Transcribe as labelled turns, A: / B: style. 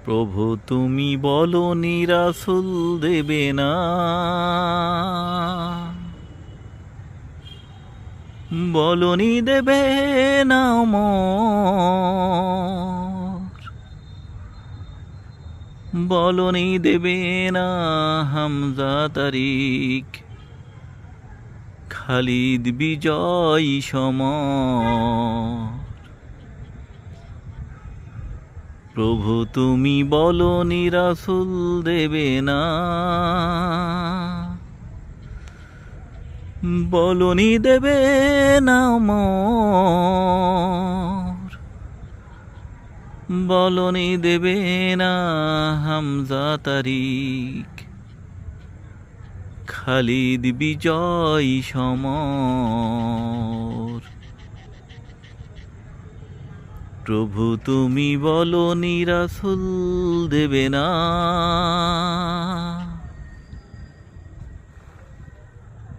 A: প্রভু তুমি বলনি রাসূল দেবে না, বলনি দেবে না ওমর, বলনি দেবে না হামজা তারিক, খালিদ বিজয় সমর। প্রভু তুমি বলনি রাসূল দেবে না, বলনি দেবে না ওমর, বলনি দেবে না হামজা তারিক, খালিদ বিজয় সমর। প্রভু তুমি বলনি রাসূল দেবে না।